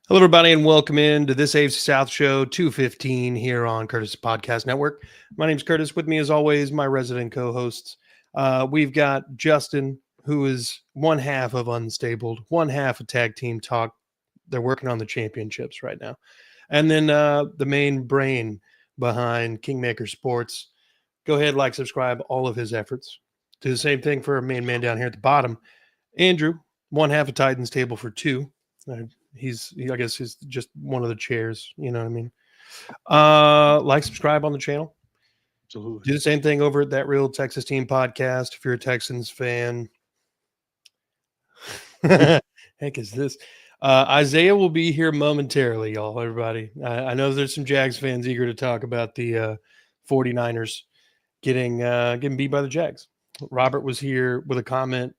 Hello, everybody, and welcome in to this AFC South show 215 here on Curtis Podcast Network. My name's Curtis. With me, as always, my resident co-hosts. We've got Justin, who is one half of Unstabled, one half of Tag Team Talk. They're working on the championships right now. And then the main brain behind Kingmaker Sports. Go ahead, like, subscribe, all of his efforts. Do the same thing for our main man down here at the bottom. Andrew, one half of Titans Table for two. I guess he's just one of the chairs, you know what I mean? Like, subscribe on the channel. Absolutely. Do the same thing over at That Real Texas Team Podcast if you're a Texans fan. Heck is this? Isaiah will be here momentarily, y'all, everybody. I know there's some Jags fans eager to talk about the 49ers getting beat by the Jags. Robert was here with a comment,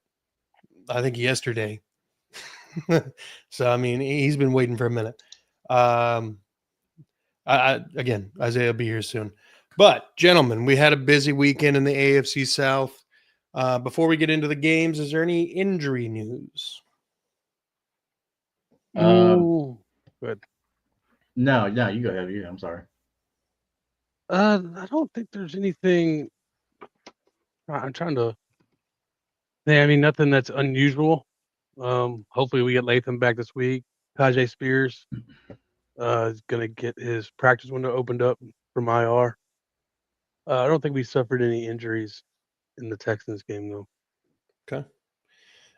I think, yesterday. So, I mean, he's been waiting for a minute. Again, Isaiah will be here soon. But, gentlemen, we had a busy weekend in the AFC South. Before we get into the games, is there any injury news? Good. No, you go ahead. I'm sorry. I don't think there's anything. I'm trying to. Yeah, I mean, nothing that's unusual. Hopefully, we get Latham back this week. Tajay Spears is going to get his practice window opened up from IR. I don't think we suffered any injuries in the Texans game, though. Okay.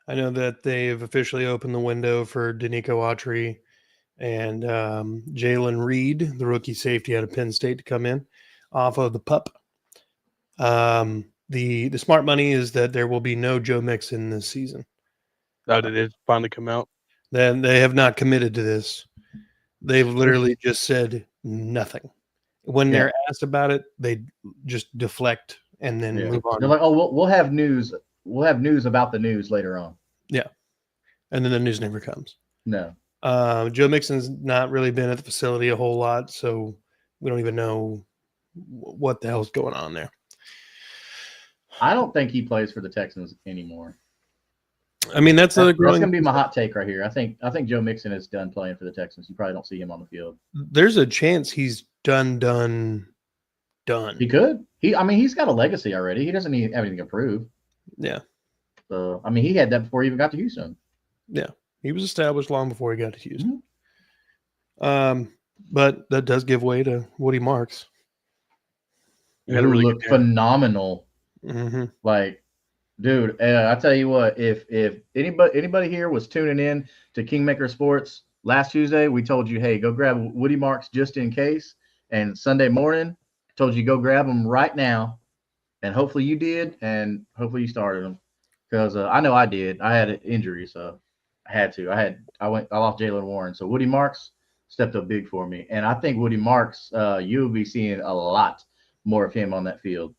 I know that they've officially opened the window for Danico Autry and Jalen Reed, the rookie safety out of Penn State, to come in off of the PUP. The smart money is that there will be no Joe Mixon this season. Oh, did it finally come out? Then they have not committed to this. They've literally just said nothing. When they're asked about it, they just deflect and then move on. They're like, "Oh, we'll have news. We'll have news about the news later on." Yeah, and then the news never comes. No. Joe Mixon's not really been at the facility a whole lot, so we don't even know what the hell's going on there. I don't think he plays for the Texans anymore. I mean, that's going to be my hot take right here. I think Joe Mixon is done playing for the Texans. You probably don't see him on the field. There's a chance he's done. He could. He's got a legacy already. He doesn't need anything to prove. Yeah. So, I mean, he had that before he even got to Houston. Yeah. He was established long before he got to Houston. Mm-hmm. But that does give way to Woody Marks. Who looked phenomenal. Mm-hmm. Like, dude, I tell you what, if anybody here was tuning in to Kingmaker Sports last Tuesday, we told you, hey, go grab Woody Marks just in case. And Sunday morning, told you go grab them right now. And hopefully you did, and hopefully you started them. Because I know I did. I had an injury, so I had to. I lost Jalen Warren. So Woody Marks stepped up big for me. And I think Woody Marks, you'll be seeing a lot more of him on that field.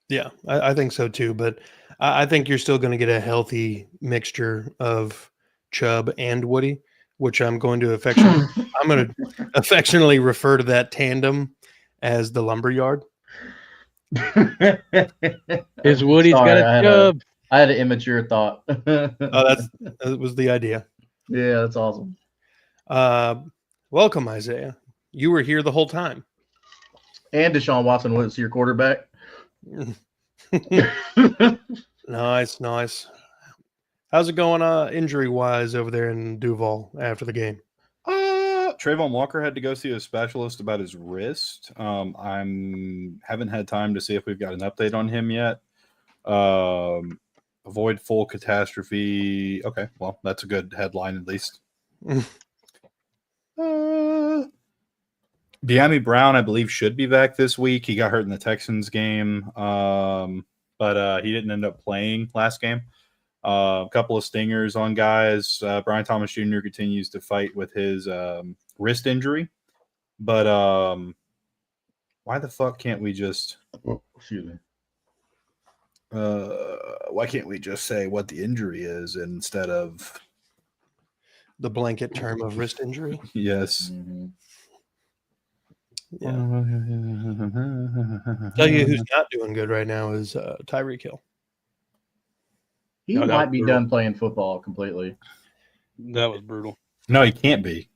Yeah, I think so too. But I think you're still going to get a healthy mixture of Chubb and Woody, which I'm going to affectionately refer to that tandem as the lumberyard. His Woody's got a Chubb. I had an immature thought. That was the idea. Yeah, that's awesome. Welcome, Isaiah. You were here the whole time. And Deshaun Watson was your quarterback. Nice. How's it going injury-wise over there in Duval after the game? Trayvon Walker had to go see a specialist about his wrist. Haven't had time to see if we've got an update on him yet. Avoid full catastrophe. Okay, well, that's a good headline at least. De'Ami Brown, I believe, should be back this week. He got hurt in the Texans game, but he didn't end up playing last game. A couple of stingers on guys. Brian Thomas Jr. continues to fight with his wrist injury. But why the fuck can't we just excuse me? Why can't we just say what the injury is instead of the blanket term of wrist injury? Yes. Mm-hmm. Yeah. Tell you who's not doing good right now is Tyreek Hill. He might be done playing football completely. That was brutal. No, he can't be.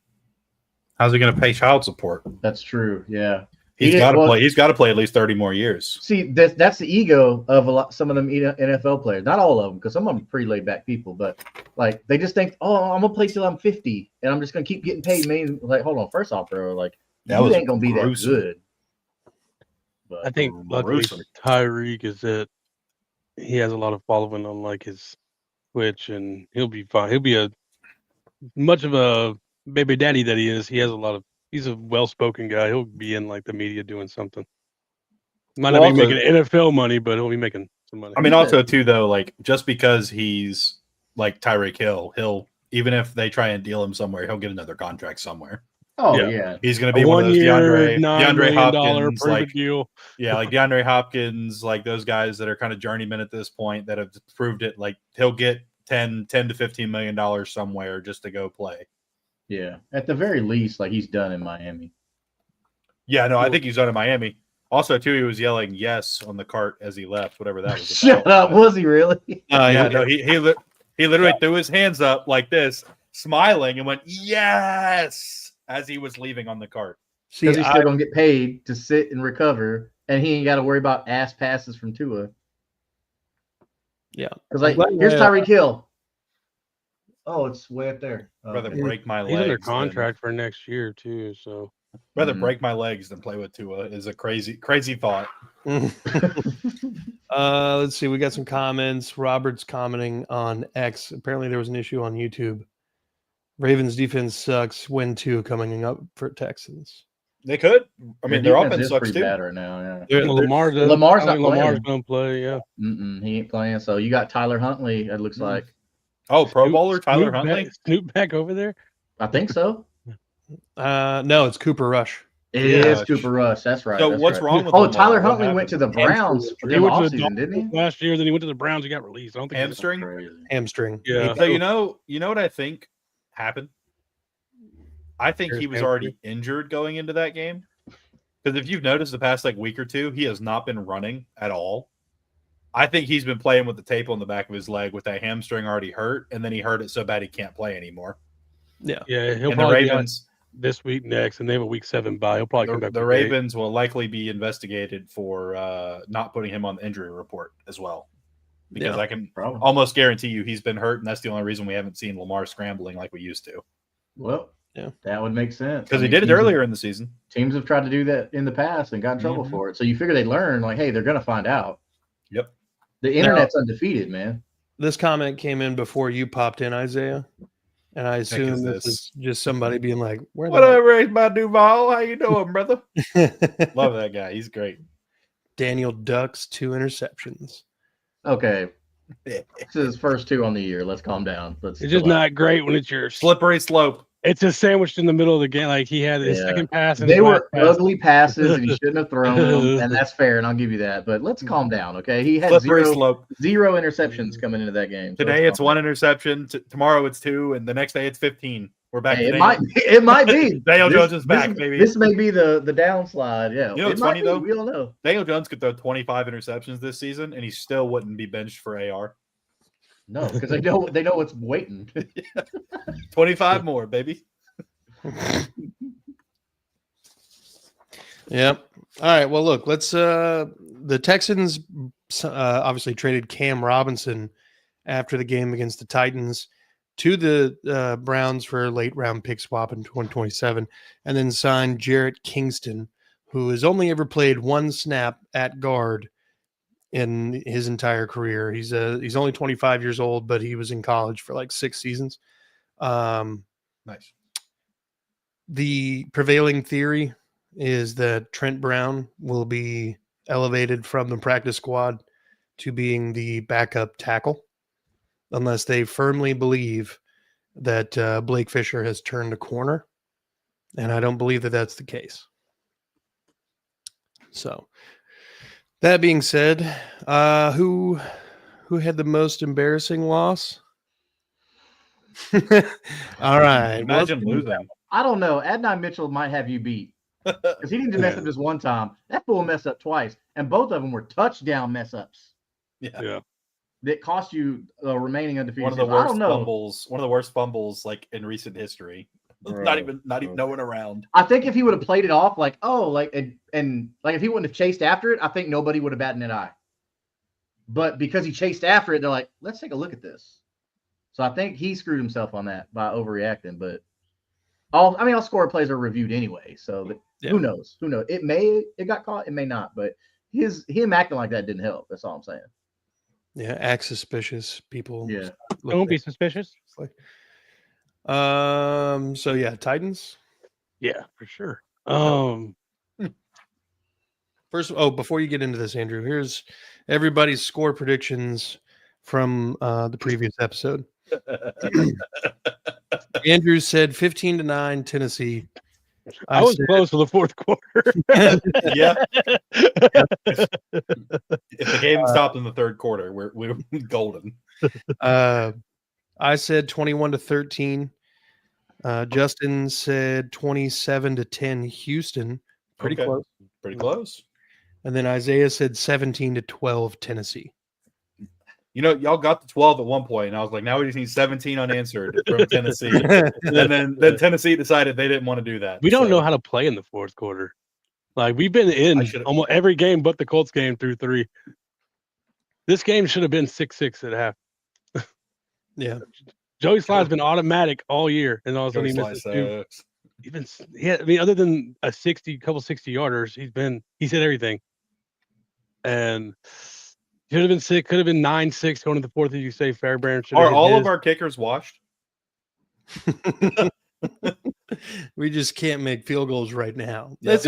How's he going to pay child support? That's true. Yeah. He's got to play. He's got to play at least 30 more years. See, that's the ego of some of them NFL players. Not all of them, because some of them are pretty laid back people. But like they just think, oh, I'm gonna play till I'm 50, and I'm just gonna keep getting paid. Like, hold on, first off, bro, like you ain't gonna be that good. But I think luckily for Tyreek is that he has a lot of following on like his Twitch, and he'll be fine. He'll be a much of a baby daddy that he is. He's a well-spoken guy. He'll be in like the media doing something. Might not be making NFL money, but he'll be making some money. I mean, also too, though, like just because he's like Tyreek Hill, he'll even if they try and deal him somewhere, he'll get another contract somewhere. Oh yeah, he's going to be one of those DeAndre Hopkins, like deal. Yeah, like DeAndre Hopkins, like those guys that are kind of journeymen at this point that have proved it. Like he'll get $10 to $15 million somewhere just to go play. Yeah, at the very least, like he's done in Miami. Yeah, no, I think he's done in Miami. Also, too, he was yelling "yes" on the cart as he left, whatever that was about. Shut up! Was he really? Yeah, no, he literally threw his hands up like this, smiling, and went "yes" as he was leaving on the cart. Because he's still gonna get paid to sit and recover, and he ain't got to worry about ass passes from Tua. Yeah, because like here's Tyreek Hill. Oh, it's way up there. Rather break my legs. He's under contract for next year too, so rather break my legs than play with Tua is a crazy thought. Let's see. We got some comments. Robert's commenting on X. Apparently, there was an issue on YouTube. Ravens defense sucks. Win 2 coming up for Texans. They could. I mean, their offense sucks too. Bad right now. Yeah. Lamar's not playing. Lamar's going to play. Yeah. He ain't playing. So you got Tyler Huntley. It looks like. Oh, Pro Bowler Tyler Huntley. Snoop back over there. I think so. No, it's Cooper Rush. It is Cooper Rush. That's right. So what's wrong with? Oh, Tyler Huntley went to the Browns for the offseason, didn't he? Last year, then he went to the Browns. He got released. I don't think hamstring. Yeah. So you know what I think happened? I think he was already injured going into that game. Because if you've noticed the past week or two, he has not been running at all. I think he's been playing with the tape on the back of his leg with that hamstring already hurt, and then he hurt it so bad he can't play anymore. Yeah. Yeah, he'll probably be this week next, and they have a week 7 bye. He'll probably come back. The Ravens will likely be investigated for not putting him on the injury report as well. Because I can almost guarantee you he's been hurt, and that's the only reason we haven't seen Lamar scrambling like we used to. Well, that would make sense. Because he did it earlier in the season. Teams have tried to do that in the past and got in trouble for it. So you figure they learn, like, hey, they're going to find out. Yep. The internet's undefeated, man. This comment came in before you popped in, Isaiah. And I assume this is just somebody being like, "What up, Ray my Duval? How you doing, brother?" Love that guy. He's great. Daniel Ducks 2 interceptions. Okay. This is his first 2 on the year. Let's calm down. It's just not great when it's your slippery slope. It's just sandwiched in the middle of the game. Like he had his second pass. And they were ugly passes, and he shouldn't have thrown them, and that's fair, and I'll give you that. But let's calm down, okay? He had zero interceptions coming into that game. So today it's 1 interception. Tomorrow it's 2, and the next day it's 15. We're back. It might be. Daniel Jones is back, baby. This may be the downslide. Yeah. You know what's funny though? We don't know. Daniel Jones could throw 25 interceptions this season, and he still wouldn't be benched for AR. No, because they know what's waiting. 25 more, baby. Yep. All right. Well, look, let's the Texans obviously traded Cam Robinson after the game against the Titans to the Browns for a late round pick swap in 2027, and then signed Jarrett Kingston, who has only ever played 1 snap at guard in his entire career. He's only 25 years old, but he was in college for 6 seasons. Nice. The prevailing theory is that Trent Brown will be elevated from the practice squad to being the backup tackle, unless they firmly believe that Blake Fisher has turned a corner. And I don't believe that that's the case. So that being said, who had the most embarrassing loss? All right. Imagine losing. I don't know. Adnan Mitchell might have you beat because he didn't mess up just one time. That fool messed up twice, and both of them were touchdown mess ups. Yeah. that cost you remaining undefeated. One of the season. I worst don't know. fumbles. One of the worst fumbles like in recent history. Bro, not even no one around. I think if he would have played it off like, and like if he wouldn't have chased after it, I think nobody would have batted an eye. But because he chased after it, they're like, let's take a look at this. So I think he screwed himself on that by overreacting. But all score plays are reviewed anyway. So who knows? Who knows? It got caught, it may not. But him acting like that didn't help. That's all I'm saying. Yeah, act suspicious, people. Yeah. Don't be suspicious. So yeah, Titans. Yeah, for sure. First, before you get into this, Andrew, here's everybody's score predictions from the previous episode. Andrew said 15-9 Tennessee. I was close to the fourth quarter. Yeah. If the game stopped in the third quarter, we're golden. I said 21-13. Justin said 27-10 Houston. Pretty close. Pretty close. And then Isaiah said 17-12 Tennessee. You know, y'all got to 12 at one point, and I was like, now we just need 17 unanswered from Tennessee. And then Tennessee decided they didn't want to do that. We don't know how to play in the fourth quarter. Like, we've been in almost every game but the Colts game through 3. This game should have been 6-6 at half. Yeah. Joey Sly's been automatic all year, and all of a sudden he misses 2. Other than a 60-yarders, he said everything. And should have been 6, could have been 9-6 going to the fourth, as you say. Fairbairn should have. Are all of our kickers washed? We just can't make field goals right now. Yeah,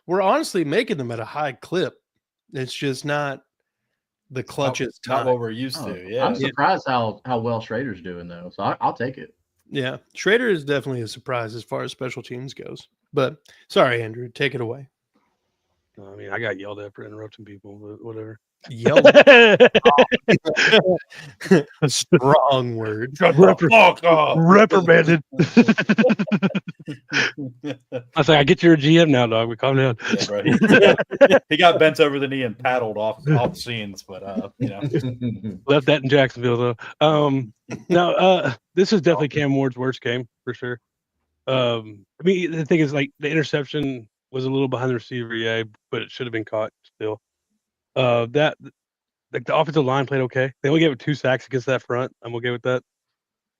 we're honestly making them at a high clip. It's just not the clutches. Not what we're used to. Yeah, I'm surprised how well Schrader's doing though. So I'll take it. Yeah, Schrader is definitely a surprise as far as special teams goes. But sorry, Andrew, take it away. I mean, I got yelled at for interrupting people, but whatever. Yelled strong word. Reprimanded. I was like, I get you're a GM now, dog. We calm down. Yeah, right. He got bent over the knee and paddled off the scenes, but left that in Jacksonville though. No, this is definitely Cam Ward's worst game for sure. I mean, the thing is, like, the interception was a little behind the receiver, yeah, but it should have been caught still. The offensive line played okay. They only gave it 2 sacks against that front. I'm okay with that.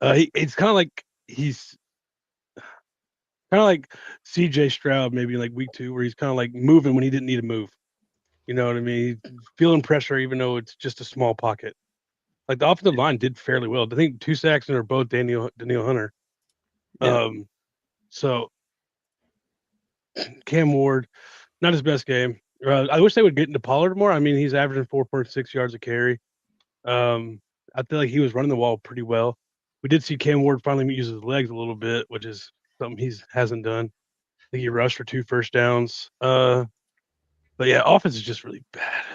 It's kind of like CJ Stroud maybe like week 2, where he's kind of like moving when he didn't need to move. You know what I mean? He's feeling pressure even though it's just a small pocket. Like, the offensive line did fairly well. I think 2 sacks and they're both Daniel Hunter. Yeah. So Cam Ward, not his best game. I wish they would get into Pollard more. I mean, he's averaging 4.6 yards a carry. I feel like he was running the ball pretty well. We did see Cam Ward finally use his legs a little bit, which is something he hasn't done. I think he rushed for 2 first downs. But yeah, offense is just really bad.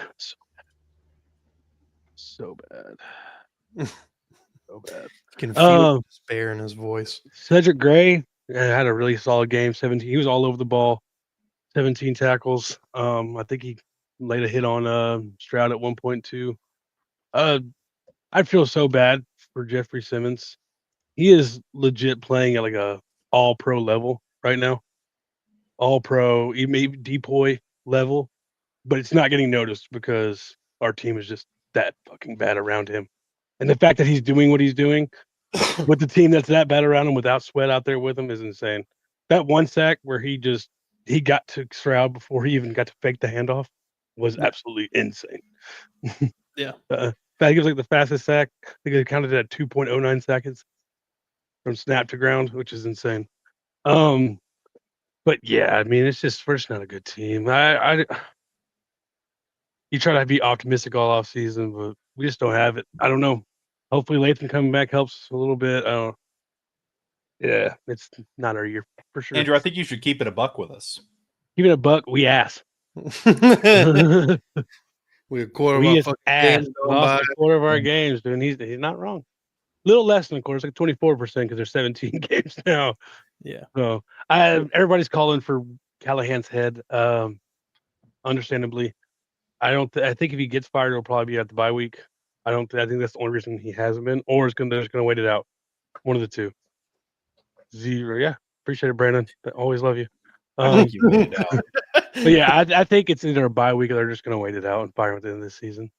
So bad. So bad. You can feel despair in his voice. Cedric Gray had a really solid game. 17. He was all over the ball. 17 tackles. I think he laid a hit on Stroud at 1.2. I feel so bad for Jeffrey Simmons. He is legit playing at like a all-pro level right now. All-pro, maybe depoy level, but it's not getting noticed because our team is just that fucking bad around him. And the fact that he's doing what he's doing with the team that's that bad around him without Sweat out there with him is insane. That 1 sack where he got to Stroud before he even got to fake the handoff was absolutely insane. Yeah. That gives like the fastest sack. I think it counted at 2.09 seconds from snap to ground, which is insane. But yeah, I mean, we're just not a good team. You try to be optimistic all off season, but we just don't have it. I don't know. Hopefully Latham coming back helps a little bit. I don't know. Yeah, it's not our year for sure. Andrew, I think you should keep it a buck with us. Keep it a buck, we ass. We a quarter of our games. Lost a quarter of our games, dude. He's not wrong. A little less than a quarter. It's like 24% because there's 17 games now. Yeah. So everybody's calling for Callahan's head. Understandably, I think if he gets fired, it'll probably be at the bye week. I think that's the only reason he hasn't been, or they're just going to wait it out. One of the two. Zero. Yeah. Appreciate it, Brandon. Always love you. I think you waited out. But yeah, I think it's either a bye week or they're just going to wait it out and fire him at the end of this season.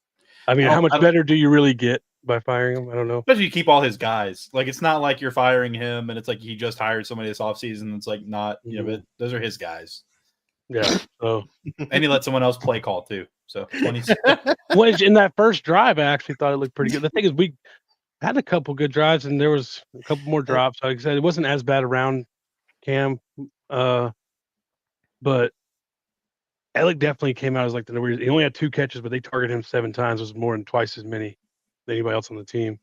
I mean, how much better do you really get by firing him? I don't know. Especially you keep all his guys. Like, it's not like you're firing him and it's like he just hired somebody this offseason. It's like not, but those are his guys. Yeah. So and he let someone else play call too. So 20. Which in that first drive, I actually thought it looked pretty good. The thing is, we had a couple good drives and there was a couple more drops. Like I said, it wasn't as bad around Cam, but Alec definitely came out as like the number. He only had 2 catches, but they targeted him 7 times. It was more than twice as many than anybody else on the team.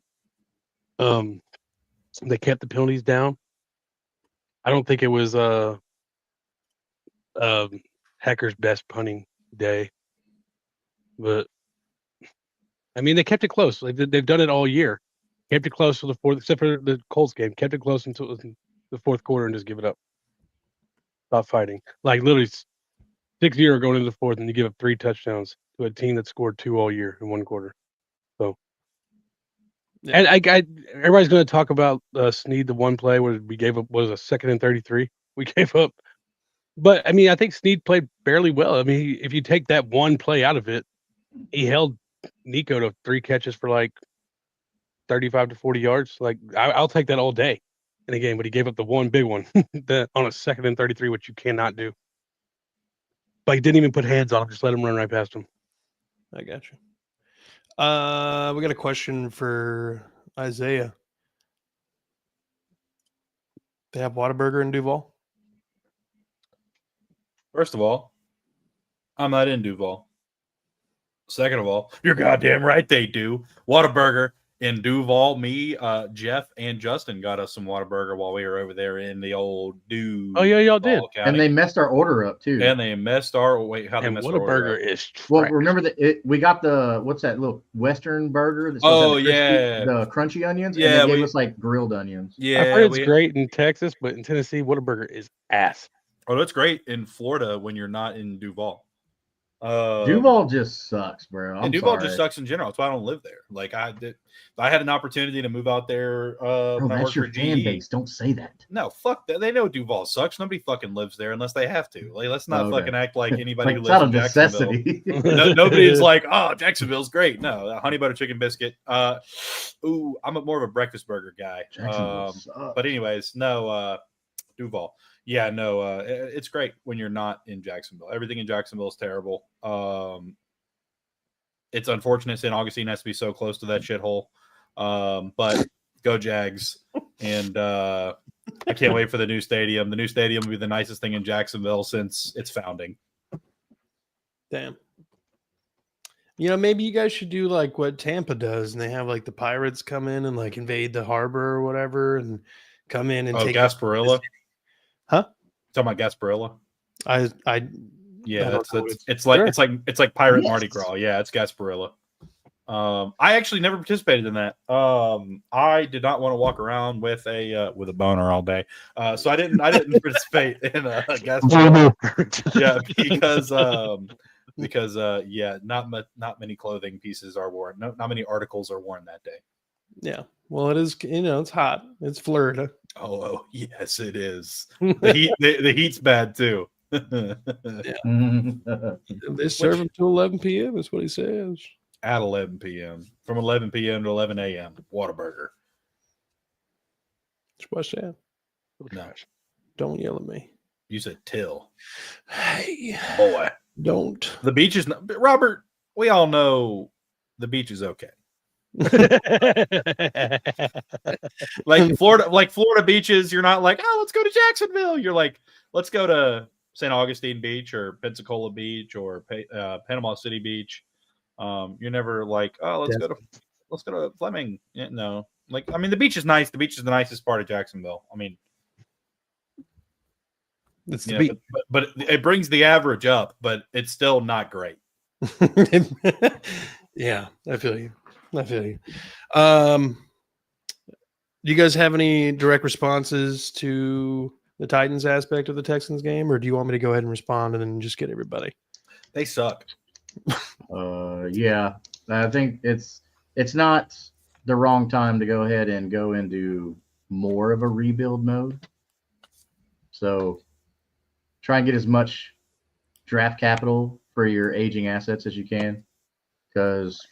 They kept the penalties down. I don't think it was Hecker's best punting day, but I mean they kept it close. They've done it all year. Kept it close to the fourth, except for the Colts game. Kept it close until the fourth quarter and just give it up. Stop fighting. Like literally 6-0 going into the fourth, and you give up 3 touchdowns to a team that scored 2 all year in 1 quarter. So, yeah. And everybody's going to talk about Snead, the one play where we gave up was a 2nd and 33. We gave up, but I mean, I think Snead played fairly well. I mean, if you take that one play out of it, he held Nico to 3 catches for like 35 to 40 yards. Like I'll take that all day in a game, but he gave up the one big one that on a 2nd and 33, which you cannot do. But he didn't even put hands on him; just let him run right past him. I got you. We got a question for Isaiah. They have Whataburger in Duval? First of all, I'm not in Duval. Second of all, you're goddamn right they do. Whataburger in Duval. Me, Jeff, and Justin got us some Whataburger while we were over there in the old Duval. Oh yeah, y'all did. County. And they messed our order up too. And they messed our how they messed our order up. Is trash. Well, remember that we got the what's that little Western burger? That's the crunchy onions. Yeah, and they gave us like grilled onions. Yeah, I've heard it's great in Texas, but in Tennessee, Whataburger is ass. Oh, that's great in Florida when you're not in Duval. Duval just sucks, bro. And Duval just sucks in general. That's why I don't live there. Like I had an opportunity to move out there. Bro, that's your fan base. Don't say that. No, fuck that. They know Duval sucks. Nobody fucking lives there unless they have to. Like, let's not fucking act like anybody who lives in Jacksonville. Nobody's like, oh, Jacksonville's great. No, honey butter chicken biscuit. I'm more of a breakfast burger guy. But anyways, no, Duval. Yeah, no, it's great when you're not in Jacksonville. Everything in Jacksonville is terrible. It's unfortunate St. Augustine has to be so close to that shithole. But go Jags. And I can't wait for the new stadium. The new stadium will be the nicest thing in Jacksonville since its founding. Damn. Maybe you guys should do like what Tampa does, and they have like the Pirates come in and like invade the harbor or whatever and come in and take Gasparilla. Huh? Talking about Gasparilla? Yeah, it's like Pirate Mardi Gras. Yeah, it's Gasparilla. I actually never participated in that. I did not want to walk around with a boner all day, so I didn't participate in a Gasparilla. Yeah, because not many clothing pieces are worn. Not many articles are worn that day. Yeah. Well, it is, it's hot. It's Florida. Oh, yes, it is. The heat's bad too. Yeah. They serve them till 11 p.m. is what he says. At 11 p.m. From 11 p.m. to 11 a.m. Whataburger. What's that? No. Don't yell at me. You said till. Hey. Boy. Don't. The beach is not, Robert, we all know the beach is okay. like Florida beaches, you're not like, oh, let's go to Jacksonville. You're like, let's go to St. Augustine Beach or Pensacola Beach or Panama City Beach. You're never like, oh, let's go to Fleming. Yeah, no, like, I mean, the beach is nice. The beach is the nicest part of Jacksonville. I mean, it's the beach, but it brings the average up, but it's still not great. Yeah, I feel you. Do you guys have any direct responses to the Titans aspect of the Texans game, or do you want me to go ahead and respond and then just get everybody? They suck. Yeah, I think it's it's not the wrong time to go ahead and go into more of a rebuild mode. So try and get as much draft capital for your aging assets as you can, because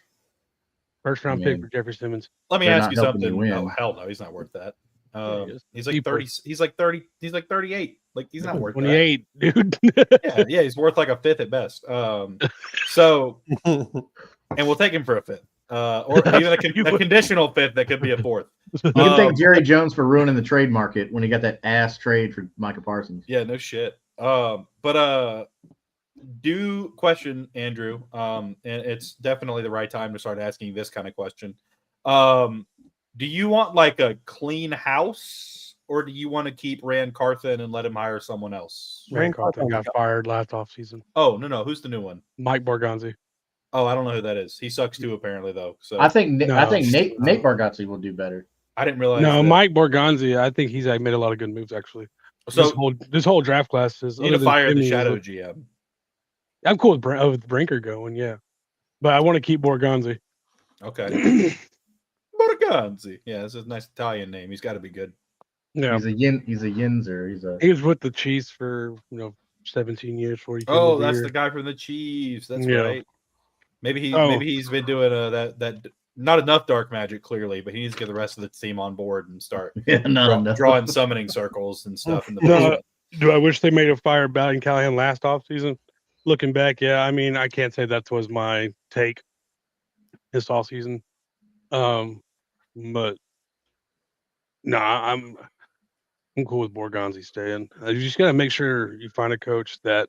First round pick for Jeffrey Simmons. Let me They're ask not you helping you something. win. Oh hell no, he's not worth that. Yeah, he is. He's like Deeper. 30. He's like 30. He's like 38. Like he's not worth that. 28, dude. Yeah, he's worth like a fifth at best. So, and we'll take him for a fifth, or even a conditional fifth that could be a fourth. You can thank Jerry Jones for ruining the trade market when he got that ass trade for Micah Parsons. Yeah, no shit. But do question, Andrew, and it's definitely the right time to start asking this kind of question. Do you want like a clean house, or do you want to keep Rand Carthen and let him hire someone else? Rand Carthen got fired last offseason. Oh, no. Who's the new one? Mike Borgonzi. Oh, I don't know who that is. He sucks too, apparently, though. So I think Nate Bargatze will do better. I didn't realize. No, that. Mike Borgonzi. I think he's made a lot of good moves actually. So this whole draft class is. you need to fire the shadow GM. I'm cool with Brinker going, yeah, but I want to keep Borgonzi. Okay. Borgonzi. Yeah, it's a nice Italian name. He's got to be good. Yeah, He's a Yinzer. He was with the Chiefs for 17 years before he came Oh, over that's here. the guy from the Chiefs. That's Yeah. right. Maybe he's been doing that not enough dark magic clearly, but he needs to get the rest of the team on board and start drawing summoning circles and stuff in the basement. Do I wish they made a fire Batting Callahan last offseason? Looking back, yeah, I mean, I can't say that was my take this offseason. But no, I'm cool with Borgonzi staying. You just got to make sure you find a coach that.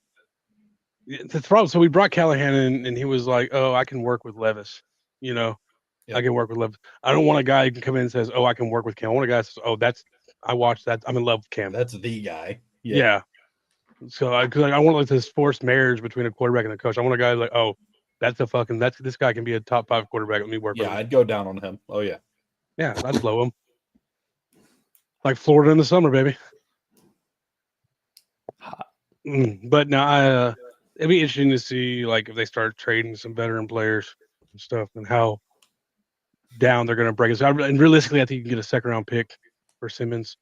The problem. So we brought Callahan in, and he was like, "Oh, I can work with Levis. I can work with Levis. I don't want a guy who can come in and says, "Oh, I can work with Cam." I want a guy that says, "Oh, I watched that. I'm in love with Cam." That's the guy. Yeah. So I want like this forced marriage between a quarterback and a coach. I want a guy like, "Oh, this guy can be a top 5 quarterback. Let me work with him." Yeah, I'd go down on him. Oh yeah. Yeah, I'd blow him. Like Florida in the summer, baby. But now it'd be interesting to see like if they start trading some veteran players and stuff and how down they're going to break us. And realistically, I think you can get a second round pick for Simmons.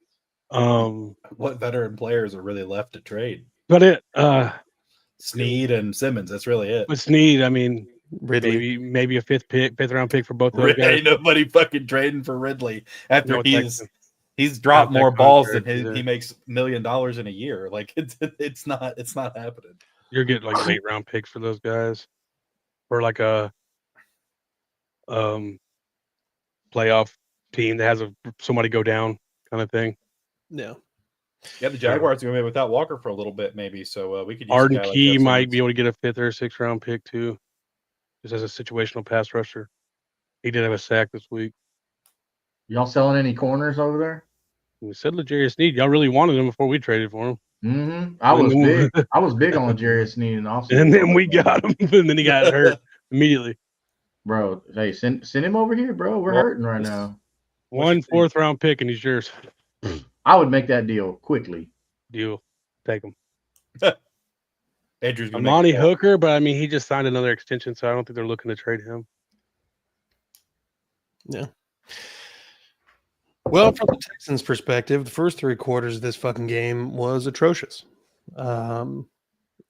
What veteran players are really left to trade? But Snead and Simmons. That's really it. With Snead, I mean, Ridley. maybe a fifth round pick for both of those guys. Ain't nobody fucking trading for Ridley after he's dropped Out that more balls than contract, he makes $1 million in a year. Like it's not happening. You're getting like late round picks for those guys, or like a playoff team that has somebody go down kind of thing. Yeah. Yeah, the Jaguars are going to be without Walker for a little bit, maybe. So we could use Arden a guy like Key Jeff might Simmons. be able to get a 5th or 6th round pick too, just as a situational pass rusher. He did have a sack this week. Y'all selling any corners over there? We said L'Jarius Sneed. Y'all really wanted him before we traded for him. Mm-hmm. I was big on L'Jarius Sneed and also. And then we got him, and then he got hurt immediately. Bro, hey, send him over here, bro. We're hurting right now. 1 4th round pick, and he's yours. I would make that deal quickly. Deal. Take him. Andrew's Amani Hooker, but I mean, he just signed another extension, so I don't think they're looking to trade him. Yeah. Well, from the Texans' perspective, the first 3 quarters of this fucking game was atrocious.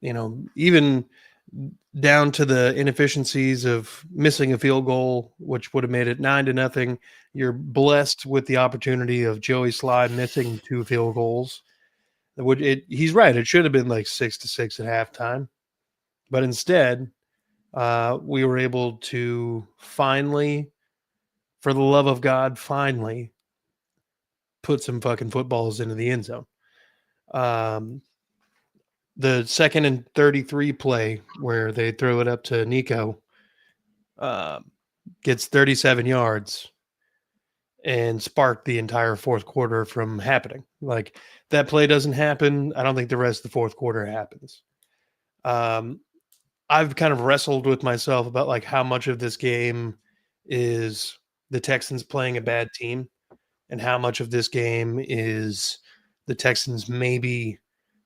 Even down to the inefficiencies of missing a field goal, which would have made it 9-0. You're blessed with the opportunity of Joey Slye missing 2 field goals. He's right. It should have been like 6-6 at halftime. But instead, we were able to finally, for the love of God, put some fucking footballs into the end zone. The 2nd and 33 play where they throw it up to Nico gets 37 yards and sparked the entire fourth quarter from happening. Like, that play doesn't happen. I don't think the rest of the fourth quarter happens. I've kind of wrestled with myself about like how much of this game is the Texans playing a bad team and how much of this game is the Texans maybe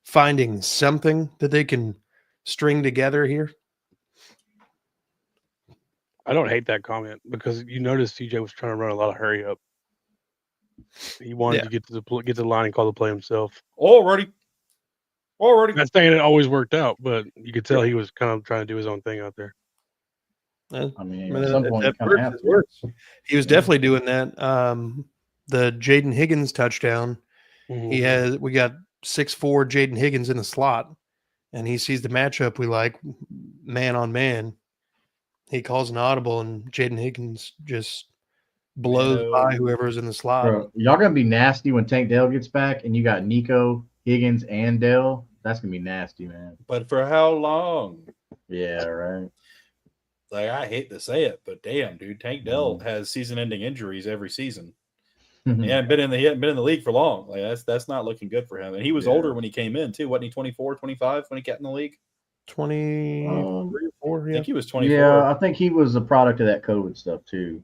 finding something that they can string together here. I don't hate that comment because you notice CJ was trying to run a lot of hurry up. He wanted to get to the line and call the play himself. Already. Not saying it always worked out, but you could tell he was kind of trying to do his own thing out there. I mean, at some point, you kind of works, have it to. works. He was definitely doing that. The Jaden Higgins touchdown. Mhm. We got 6'4" Jaden Higgins in the slot, and he sees the matchup we like, man on man. He calls an audible, and Jaden Higgins just blows by whoever's in the slot. Bro, y'all gonna be nasty when Tank Dell gets back, and you got Nico, Higgins, and Dell. That's gonna be nasty, man. But for how long? Yeah, right. Like, I hate to say it, but damn, dude, Tank Dell has season-ending injuries every season. He hadn't been in the league for long. Like, that's not looking good for him. And he was older when he came in too. Wasn't he 24, 25 when he got in the league? 23 or 4. I think he was 24. Yeah, I think he was a product of that COVID stuff too.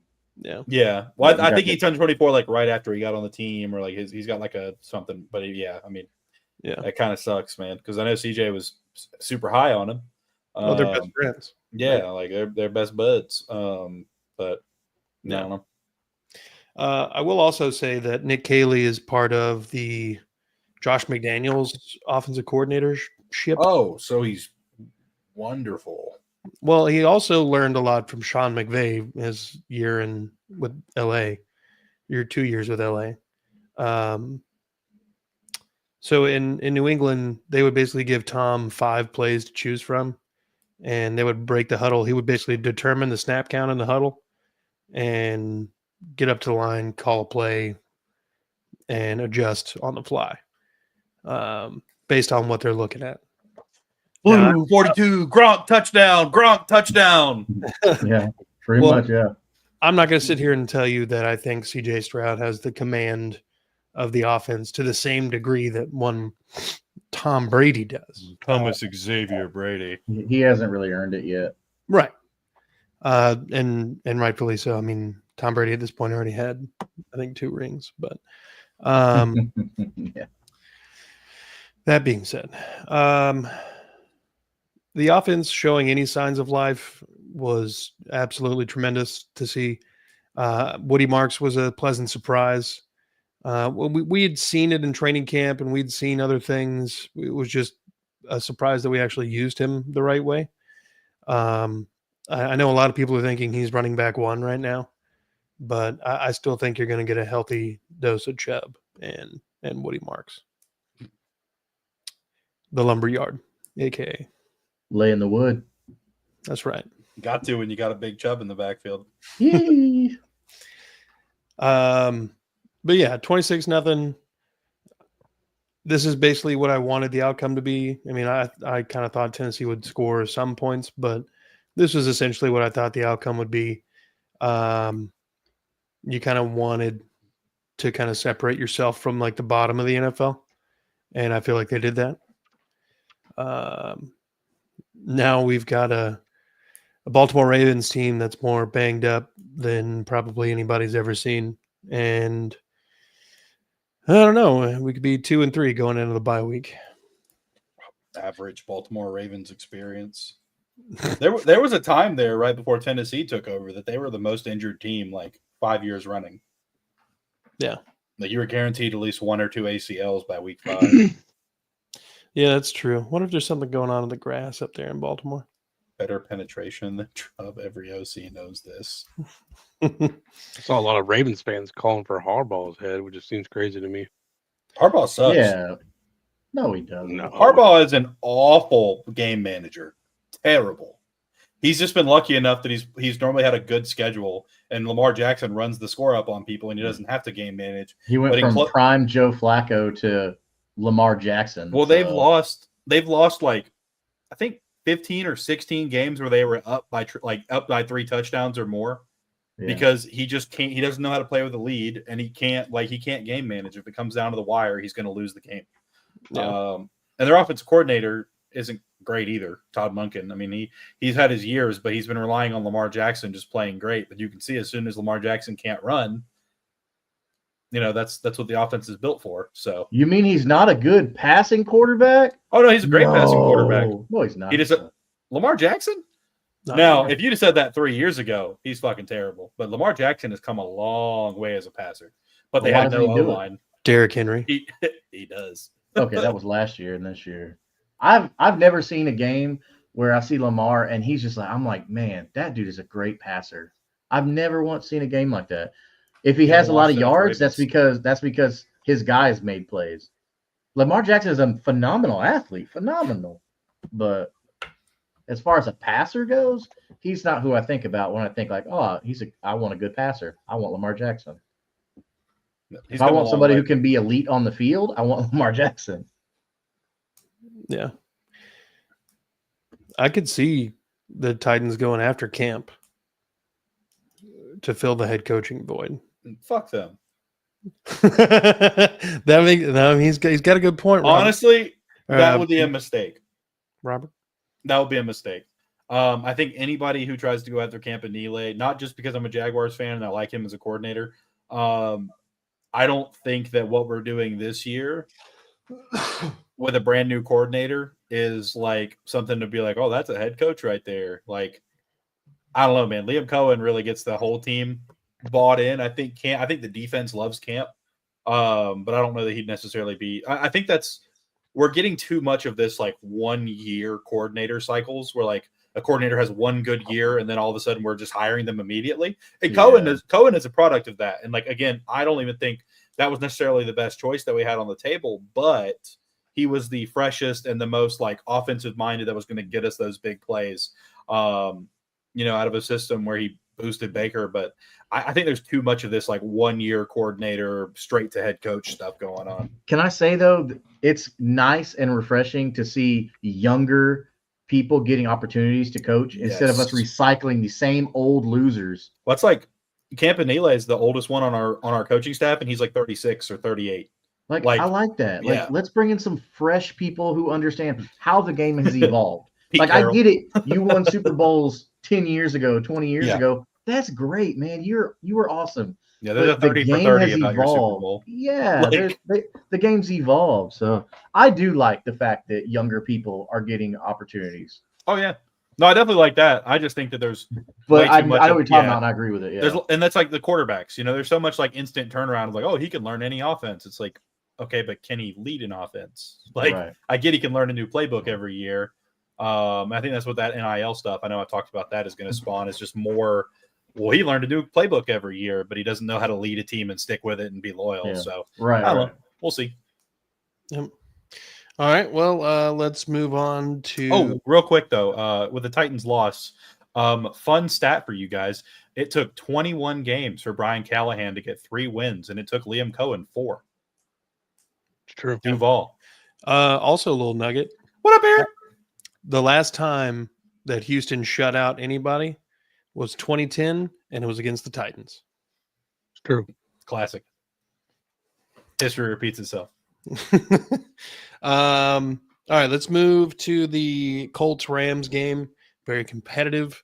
Yeah. Well, I think he turned 24 like right after he got on the team, or like he's got like a something. But I mean, that kind of sucks, man. Because I know CJ was super high on him. Oh, they're best friends. Yeah, right. Like they're best buds. But I don't know. I will also say that Nick Caley is part of the Josh McDaniels offensive coordinatorship. Oh, so he's wonderful. Well, he also learned a lot from Sean McVay his year with LA, 2 years with LA. So in New England, they would basically give Tom 5 plays to choose from, and they would break the huddle. He would basically determine the snap count in the huddle and get up to the line, call a play, and adjust on the fly based on what they're looking at. Blue 42, Gronk touchdown. Yeah, pretty much, yeah. I'm not going to sit here and tell you that I think CJ Stroud has the command of the offense to the same degree that one Tom Brady does. Thomas Xavier Brady. He hasn't really earned it yet. Right. And rightfully so. I mean, Tom Brady at this point already had, I think, 2 rings. But that being said, the offense showing any signs of life was absolutely tremendous to see. Woody Marks was a pleasant surprise. We had seen it in training camp and we'd seen other things. It was just a surprise that we actually used him the right way. I know a lot of people are thinking he's running back 1 right now, but I still think you're going to get a healthy dose of Chubb and Woody Marks. The lumberyard, a.k.a. Lay in the wood. That's right. Got to when you got a big Chubb in the backfield. But yeah, 26-0. This is basically what I wanted the outcome to be. I mean, I kind of thought Tennessee would score some points, but this was essentially what I thought the outcome would be. You kind of wanted to kind of separate yourself from like the bottom of the NFL, and I feel like they did that. Now we've got a Baltimore Ravens team that's more banged up than probably anybody's ever seen. And I don't know, we could be 2-3 going into the bye week. Average Baltimore Ravens experience. There was a time there right before Tennessee took over that they were the most injured team like 5 years running. Yeah. Like you were guaranteed at least 1 or 2 ACLs by week 5. Yeah, that's true. What if there's something going on in the grass up there in Baltimore? Better penetration than Chubb. Every OC knows this. I saw a lot of Ravens fans calling for Harbaugh's head, which just seems crazy to me. Harbaugh sucks. Yeah. No, he doesn't. No. Harbaugh is an awful game manager. Terrible. He's just been lucky enough that he's normally had a good schedule, and Lamar Jackson runs the score up on people, and he doesn't have to game manage. He went from prime Joe Flacco to Lamar Jackson. Well, they've lost like I think 15 or 16 games where they were up by 3 touchdowns or more. Yeah. Because he just can't. He doesn't know how to play with a lead, and he can't game manage. If it comes down to the wire, he's going to lose the game. Yeah. And their offensive coordinator isn't great either, Todd Monken. I mean, he's had his years, but he's been relying on Lamar Jackson just playing great. But you can see as soon as Lamar Jackson can't run, that's what the offense is built for. So you mean he's not a good passing quarterback? Oh no, he's a great passing quarterback. No, he's not. Lamar Jackson. Not Now, anymore. if you'd have said that 3 years ago, he's fucking terrible. But Lamar Jackson has come a long way as a passer. But they Why had doesn't no he do it? O-line. Derrick Henry. He does. Okay, that was last year and this year. I've never seen a game where I see Lamar and he's just like, I'm like, man, that dude is a great passer. I've never once seen a game like that. If he Yeah, has a lot of Washington yards, that's Ravens. because his guys made plays. Lamar Jackson is a phenomenal athlete, phenomenal. But as far as a passer goes, he's not who I think about when I think like, oh, I want a good passer. I want Lamar Jackson. He's If I come a want long somebody way. who can be elite on the field, I want Lamar Jackson. Yeah. I could see the Titans going after Camp to fill the head coaching void. Fuck them. He's got a good point, Robert. Honestly, that would be a mistake. Robert. That would be a mistake. I think anybody who tries to go after Campanile, not just because I'm a Jaguars fan and I like him as a coordinator, I don't think that what we're doing this year with a brand new coordinator is like something to be like, oh, that's a head coach right there. Like, I don't know, man. Liam Cohen really gets the whole team bought in. I think the defense loves Camp, but I don't know that he'd necessarily be. I think we're getting too much of this like 1 year coordinator cycles where like a coordinator has one good year and then all of a sudden we're just hiring them immediately. And Yeah. Cohen is a product of that. And like, again, I don't even think that was necessarily the best choice that we had on the table, but he was the freshest and the most like offensive minded that was going to get us those big plays, out of a system where he boosted Baker. But I think there's too much of this like 1 year coordinator straight to head coach stuff going on. Can I say though, it's nice and refreshing to see younger people getting opportunities to coach instead of us Yes. recycling the same old losers. Well, it's like Campanile is the oldest one on our coaching staff, and he's like 36 or 38. Like Like, I like that. yeah. Like let's bring in some fresh people who understand how the game has evolved. Pete Like Carroll. I get it. You won Super Bowls 10 years ago, 20 years Yeah. ago. That's great, man. You were awesome. Yeah, there's a But the 30 for game 30 has about your Super evolved. Bowl. Yeah, Like- the game's evolved. So I do like the fact that younger people are getting opportunities. Oh yeah, no, I definitely like that. I just think that there's But way I too know much what of- you're talking yeah. about, and I agree with it. Yeah. and that's like the quarterbacks. There's so much like instant turnaround. It's like, oh, he can learn any offense. It's like, okay, but can he lead an offense? Like, Right. I get he can learn a new playbook every year. I think that's what that NIL stuff. I know I've talked about that is going to spawn. It's just more. Well, he learned a new playbook every year, but he doesn't know how to lead a team and stick with it and be loyal. Yeah. So Right. I don't right. know. We'll see. Yep. All right. Well, let's move on to. Oh, real quick though, with the Titans' loss, fun stat for you guys: it took 21 games for Brian Callahan to get 3 wins, and it took Liam Cohen 4. It's true. Duval, Also, a little nugget. what up, Aaron? The last time that Houston shut out anybody was 2010, and it was against the Titans. It's true. Classic. History repeats itself. All right, let's move to the Colts-Rams game. Very competitive.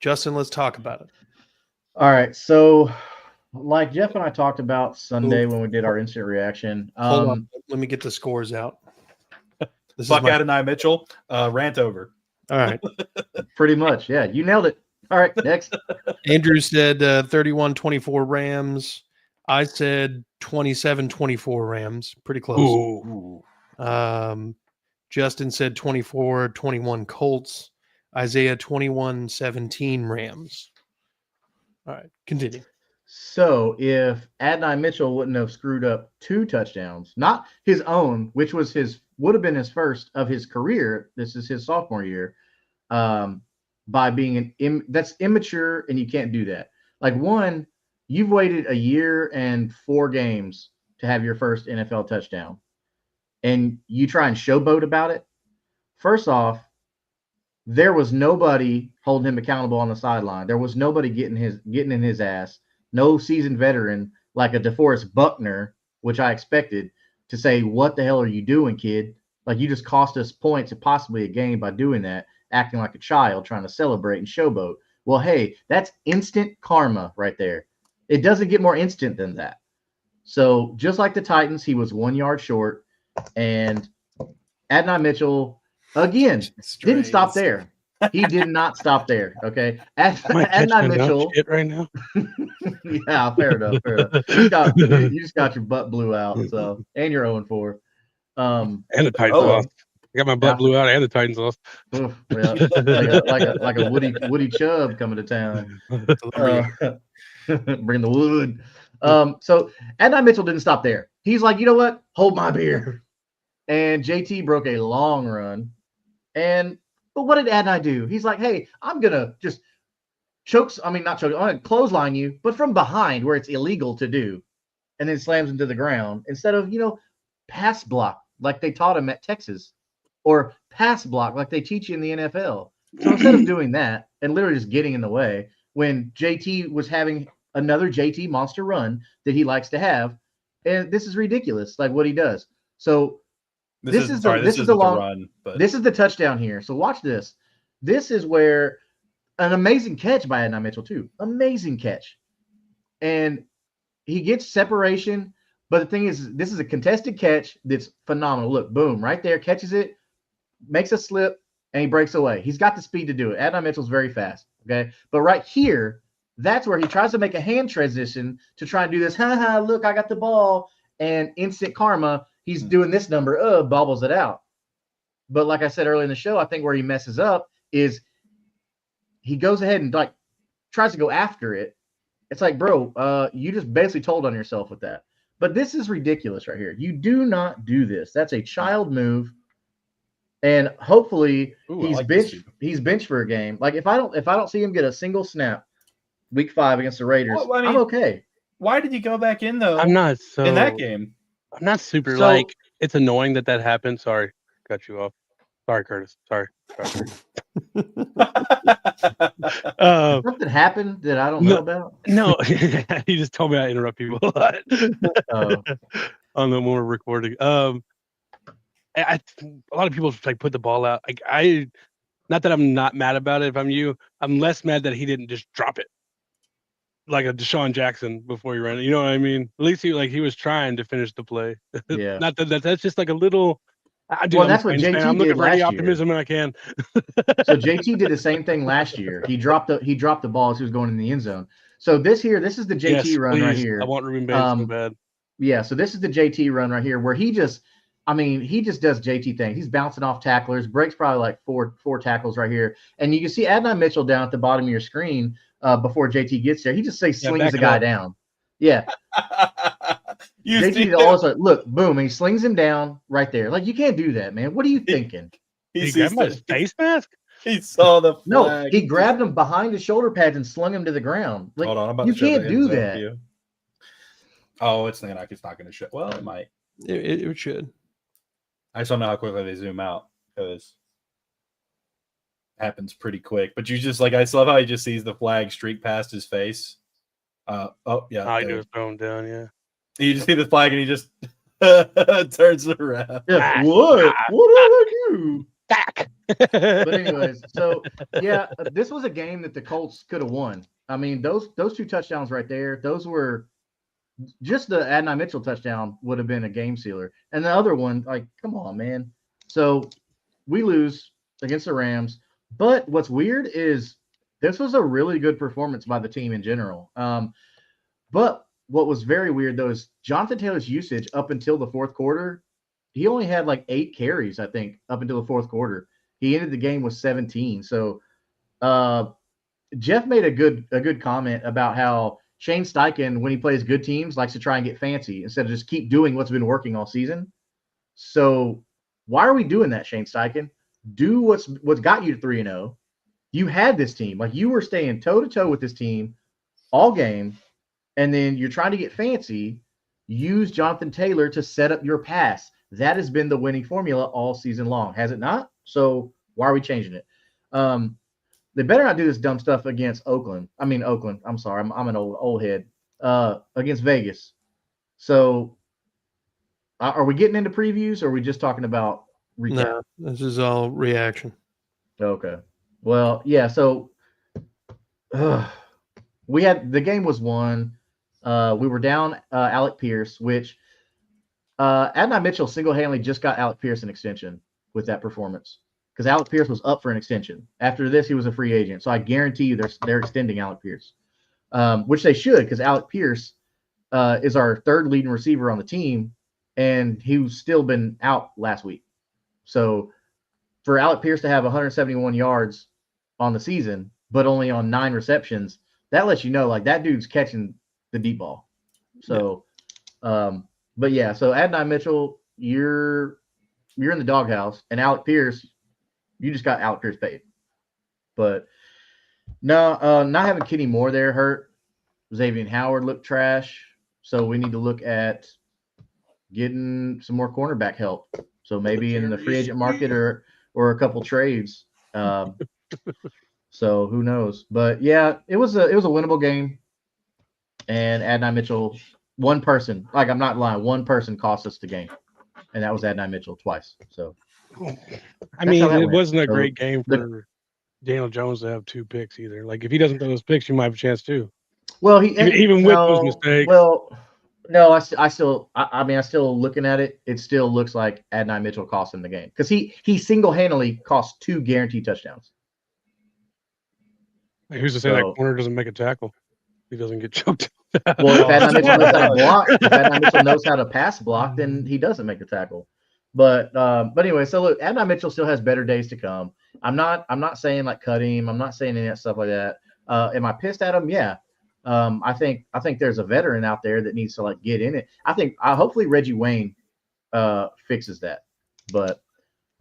Justin, let's talk about it. All right. So, like Jeff and I talked about Sunday Ooh. when we did our instant reaction. Hold on. Let me get the scores out. This Fuck is my, Adonai Mitchell. Rant over. all right. Pretty much. Yeah. You nailed it. All right. Next. Andrew said 31-24 Rams. I said 27-24 Rams. Pretty close. Ooh. Justin said 24-21 Colts. Isaiah 21-17 Rams. All right, continue. So, if Adonai Mitchell wouldn't have screwed up 2 touchdowns, not his own, which would have been his first of his career. This is his sophomore year. By being that's immature, and you can't do that. Like, one, you've waited a year and 4 games to have your first NFL touchdown, and you try and showboat about it. First off, there was nobody holding him accountable on the sideline. There was nobody getting in his ass. No seasoned veteran like a DeForest Buckner, which I expected, to say, "What the hell are you doing, kid? Like, you just cost us points and possibly a game by doing that, acting like a child, trying to celebrate and showboat." Well, hey, that's instant karma right there. It doesn't get more instant than that. So just like the Titans, he was 1 yard short, and Adonai Mitchell again didn't stop there. He did not stop there. Okay, I might catch Adnan enough Mitchell. shit right now. Yeah, fair enough. Fair enough. You just got your butt blew out. So, and you're 0-4. And the Titans Oh. lost. I got my butt blew out and the Titans lost. Oof, yeah, like a Woody Chubb coming to town. Bring the wood. So Adnan Mitchell didn't stop there. He's like, you know what? Hold my beer. And JT broke a long run. But what did Adnan do? He's like, hey, I'm gonna just not choke. I'm gonna clothesline you, but from behind where it's illegal to do, and then slams him to the ground instead of pass block like they taught him at Texas, or pass block like they teach you in the NFL. So instead of doing that and literally just getting in the way, when JT was having another JT monster run that he likes to have, and this is ridiculous, like what he does. So this is the touchdown here. So watch this. This is where an amazing catch by Adnan Mitchell too. Amazing catch. And he gets separation, but the thing is, this is a contested catch that's phenomenal. Look, boom, right there, catches it, makes a slip, and he breaks away. He's got the speed to do it. Adnan Mitchell's very fast, okay? But right here, that's where he tries to make a hand transition to try and do this, look, I got the ball, and instant karma, he's doing this number, bobbles it out. But like I said earlier in the show, I think where he messes up is he goes ahead and like tries to go after it. It's like, bro, you just basically told on yourself with that. But this is ridiculous right here. You do not do this. That's a child move. And hopefully he's benched for a game. Like if I don't see him get a single snap week 5 against the Raiders, I'm okay. Why did you go back in though? I'm not in that game. I'm not super So, it's annoying that happened. Sorry, cut you off. Sorry, Curtis. Sorry. Something happened that I don't know about. No, he just told me I interrupt people a lot. On the when we're recording. A lot of people like put the ball out. Like not that I'm not mad about it. If I'm you, I'm less mad that he didn't just drop it like a Deshaun Jackson before he ran it. You know what I mean? At least he was trying to finish the play. Yeah. Not that's just like a little. That's what JT I'm looking did for any last optimism I can. So JT did the same thing last year. He dropped the ball as he was going in the end zone. So this is the JT run right here. I want Ruben Bates so bad. Yeah, so this is the JT run right here where he just does JT things. He's bouncing off tacklers, breaks probably like four tackles right here. And you can see Adnan Mitchell down at the bottom of your screen before JT gets there. He just slings the guy down. Yeah. JT also look, boom, and he slings him down right there. Like you can't do that, man. What are you thinking? He grabbed his face mask? He saw the flag. No, he grabbed him behind his shoulder pads and slung him to the ground. Like, hold on, I'm about you to show can't the do end zone that. to you. Oh, it's not going to show. Well, it might. It should. I just don't know how quickly they zoom out because it happens pretty quick. But you just I love how he just sees the flag streak past his face. Yeah. I do was thrown down, yeah. You just see the flag and he just turns around. Yeah. What did I do? Back. But anyways, so yeah, this was a game that the Colts could have won. I mean, those 2 touchdowns right there, those were just the Adnan Mitchell touchdown would have been a game sealer. And the other one, like, come on, man. So we lose against the Rams. But what's weird is this was a really good performance by the team in general. But what was very weird, though, is Jonathan Taylor's usage up until the fourth quarter. He only had like 8 carries, I think, up until the fourth quarter. He ended the game with 17. So Jeff made a good comment about how Shane Steichen, when he plays good teams, likes to try and get fancy instead of just keep doing what's been working all season. So why are we doing that, Shane Steichen? Do what's got you to 3-0. You had this team. Like, you were staying toe-to-toe with this team all game, and then you're trying to get fancy. Use Jonathan Taylor to set up your pass. That has been the winning formula all season long, has it not? So why are we changing it? They better not do this dumb stuff against Oakland. I'm sorry. I'm an old head. Against Vegas. So are we getting into previews, or are we just talking about recap? No, this is all reaction. Okay. Well, yeah. So we had the game was won. We were down Alec Pierce, which Adnan Mitchell single-handedly just got Alec Pierce an extension with that performance. because Alec Pierce was up for an extension. After this, he was a free agent. So I guarantee you they're extending Alec Pierce, which they should, because Alec Pierce is our third leading receiver on the team, and he's still been out last week. So for Alec Pierce to have 171 yards on the season, but only on 9 receptions, that lets you know, like, that dude's catching the deep ball. So, but yeah, so Adonai Mitchell, you're in the doghouse, and Alec Pierce, you just got Alec Pierce paid. But no, not having Kenny Moore there hurt. Xavier Howard looked trash. So we need to look at getting some more cornerback help. So maybe in the free agent market or a couple trades. So who knows? But yeah, it was a winnable game. And Adonai Mitchell, one person, like, I'm not lying, one person cost us the game, and that was Adonai Mitchell twice. So I mean, how that it went. wasn't a So great game for Daniel Jones to have 2 picks either. Like, if he doesn't throw those picks, you might have a chance too. Well, Even with those mistakes. Well, no, I still looking at it. It still looks like Adonai Mitchell cost him the game, because he single-handedly cost 2 guaranteed touchdowns. Like, who's to say that corner doesn't make a tackle? He doesn't get choked. Well, if Adonai Mitchell knows how to block, if Adonai Mitchell knows how to pass block, then he doesn't make the tackle. But anyway, so look, Adonai Mitchell still has better days to come. I'm not saying like cut him. I'm not saying any of that stuff like that. Am I pissed at him? Yeah. I think there's a veteran out there that needs to like get in it. Hopefully Reggie Wayne fixes that. But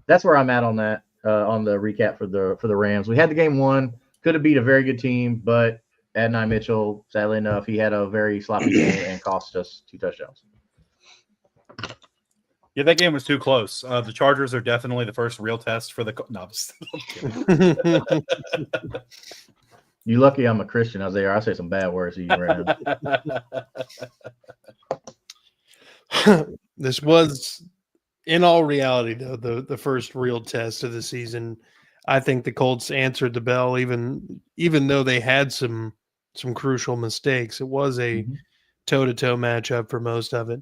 that's where I'm at on that. On the recap for the Rams, we had the game won. Could have beat a very good team, but Adonai Mitchell, sadly enough, he had a very sloppy game and cost us 2 touchdowns. Yeah, that game was too close. The Chargers are definitely the first real test for the. No, I'm just kidding. You lucky I'm a Christian, Isaiah. I say some bad words to you right now. This was, in all reality, though, the first real test of the season. I think the Colts answered the bell, even though they had some crucial mistakes. It was a toe-to-toe matchup for most of it.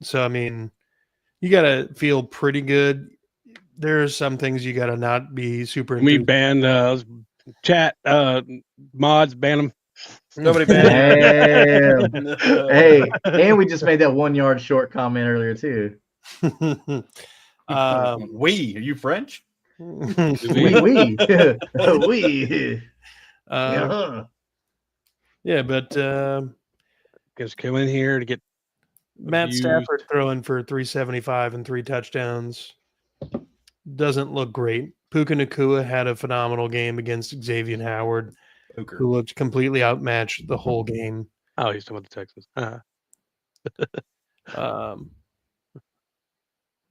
So, I mean, you got to feel pretty good. There are some things you got to not be super. We ban chat mods, ban them. Nobody banned. Hey, and we just made that 1 yard short comment earlier too. Are you French? We. Yeah, but just come in here to get Matt Stafford throwing for 375 and 3 touchdowns doesn't look great. Puka Nacua had a phenomenal game against Xavier Howard, who looked completely outmatched the whole game. Oh, he's talking about the Texans.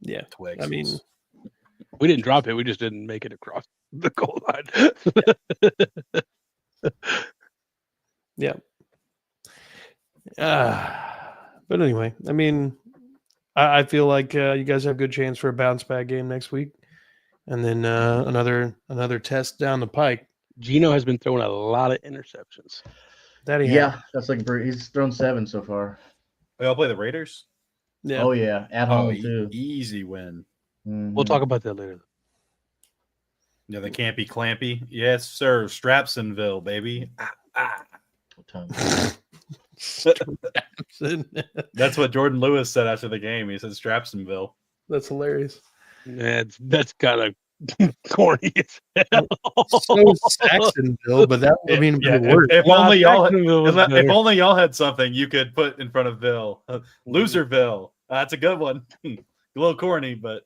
Yeah, Twigs. I mean, we didn't drop it. We just didn't make it across the goal line. Yeah. But anyway, I mean, I feel like you guys have a good chance for a bounce back game next week, and then another test down the pike. Gino has been throwing a lot of interceptions. That's looking pretty. He's thrown 7 so far. We all play the Raiders. Yeah. Oh yeah, at home too. Easy win. We'll talk about that later. Yeah, they can't be clampy. Yes, sir. Strapsonville, baby. That's what Jordan Lewis said after the game. He said Strapsonville. That's hilarious. That's kind of corny as hell. So Saxonville, but that would mean worse. If only y'all had something you could put in front of Ville. Loserville. That's a good one. A little corny, but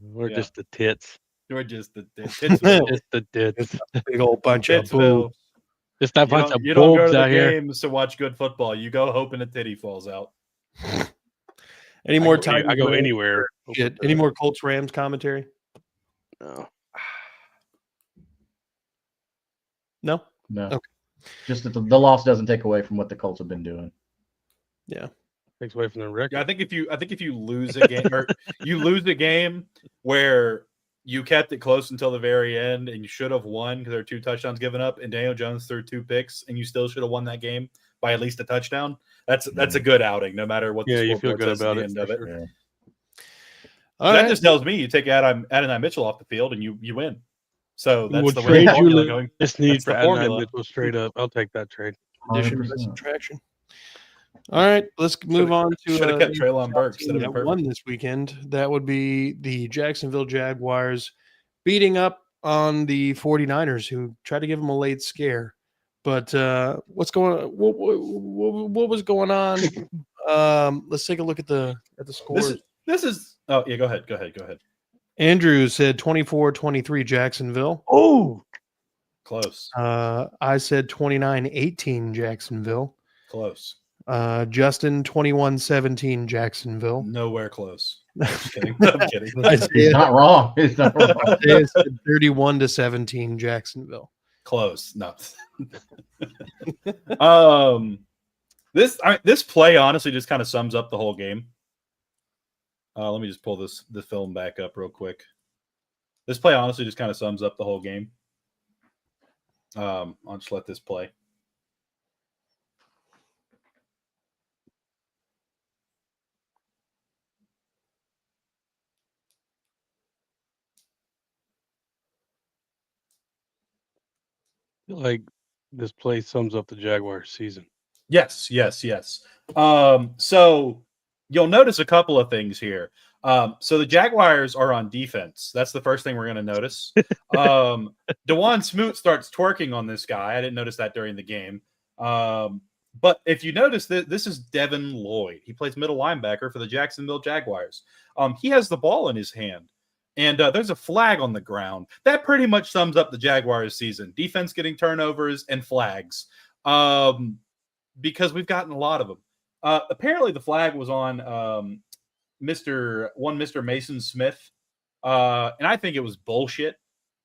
we're just the tits. We're just the tits. Just the tits. Big old bunch of boobs. Just that bunch of you don't go boobs to the out here. games to watch good football. You go hoping a titty falls out. Any more time? I go anywhere. Any more Colts Rams commentary? No. No. Okay. Just that the loss doesn't take away from what the Colts have been doing. Yeah. Takes away from the record. Yeah, I think if you lose a game or you lose a game where you kept it close until the very end and you should have won because there are 2 touchdowns given up and Daniel Jones threw 2 picks and you still should have won that game by at least a touchdown. That's a good outing, no matter what. You feel good about it. End of it. Sure. All that right. just tells me you take Adonai Mitchell off the field and you win. So that's We'll the trade way you going. this need That's the for Adonai formula. Mitchell straight up. I'll take that trade. Addition by 100%. subtraction. All right, let's move on to Should have kept the Treylon Burks. team That'd that have been won perfect. this weekend. That would be the Jacksonville Jaguars beating up on the 49ers, who tried to give them a late scare. But what's going on? What was going on? Let's take a look at the scores. This is. Oh yeah, go ahead. Andrew said 24-23 Jacksonville. Oh, Close. I said 29-18 Jacksonville. Close. Justin 21-17 Jacksonville. Nowhere close. I'm just kidding. I'm kidding. He's not wrong. He's not wrong. Isaiah said 31-17 Jacksonville. Close. No. This play honestly just kind of sums up the whole game. Let me just pull the film back up real quick. This play honestly just kind of sums up the whole game. I'll just let this play. I feel like this play sums up the Jaguars season. Yes. So you'll notice a couple of things here. So the Jaguars are on defense. That's the first thing we're going to notice. DeJuan Smoot starts twerking on this guy. I didn't notice that during the game. But if you notice that this is Devin Lloyd. He plays middle linebacker for the Jacksonville Jaguars. He has the ball in his hand. And there's a flag on the ground. That pretty much sums up the Jaguars season. Defense getting turnovers and flags. Because we've gotten a lot of them. Apparently the flag was on Mr. Mason Smith. And I think it was bullshit.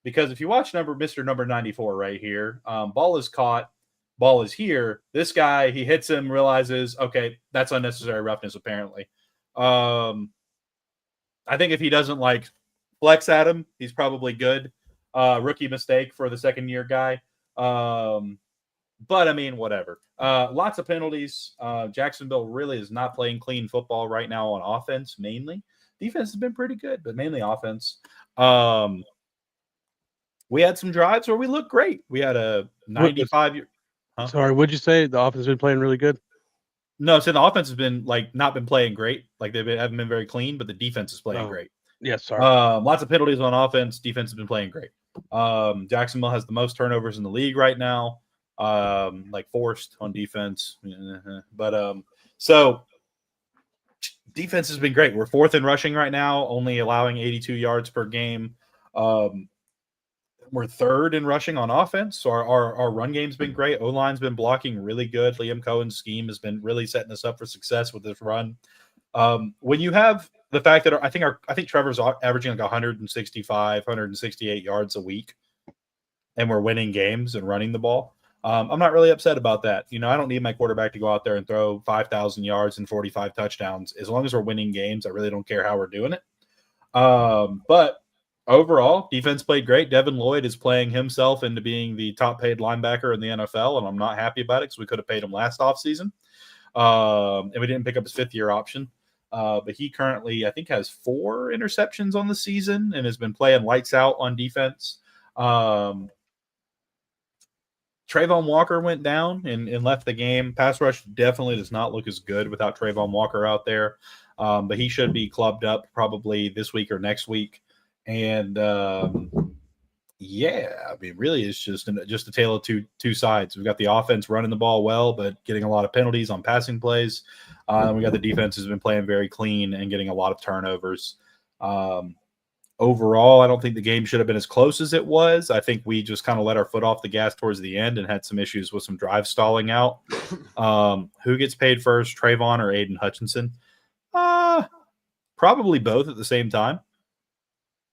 Because if you watch Mr. number 94 right here, ball is caught, ball is here. This guy, he hits him, realizes, okay, that's unnecessary roughness apparently. I think if he doesn't flex at him, he's probably good. Rookie mistake for the second-year guy. But, I mean, whatever. Lots of penalties. Jacksonville really is not playing clean football right now on offense, mainly. Defense has been pretty good, but mainly offense. We had some drives where we looked great. We had a 95-year. Huh? Sorry, what'd you say? The offense has been playing really good? No, so the offense has been, not been playing great. Haven't been very clean, but the defense is playing great. Yes, sorry. Lots of penalties on offense. Defense has been playing great. Jacksonville has the most turnovers in the league right now. Forced on defense. But so defense has been great. We're fourth in rushing right now, only allowing 82 yards per game. We're third in rushing on offense. So our run game's been great. O-line's been blocking really good. Liam Cohen's scheme has been really setting us up for success with this run. When you have the fact that I think Trevor's averaging 165, 168 yards a week, and we're winning games and running the ball. I'm not really upset about that. I don't need my quarterback to go out there and throw 5,000 yards and 45 touchdowns. As long as we're winning games, I really don't care how we're doing it. But overall, defense played great. Devin Lloyd is playing himself into being the top paid linebacker in the NFL, and I'm not happy about it because we could have paid him last offseason. And we didn't pick up his fifth-year option. But he currently, I think, has 4 interceptions on the season and has been playing lights out on defense. Trayvon Walker went down and left the game. Pass rush definitely does not look as good without Trayvon Walker out there. But he should be clubbed up probably this week or next week. And really it's just a tale of two sides. We've got the offense running the ball well, but getting a lot of penalties on passing plays. And we got the defense has been playing very clean and getting a lot of turnovers. Overall, I don't think the game should have been as close as it was. I think we just kind of let our foot off the gas towards the end and had some issues with some drive stalling out. Who gets paid first, Trayvon or Aiden Hutchinson? Probably both at the same time.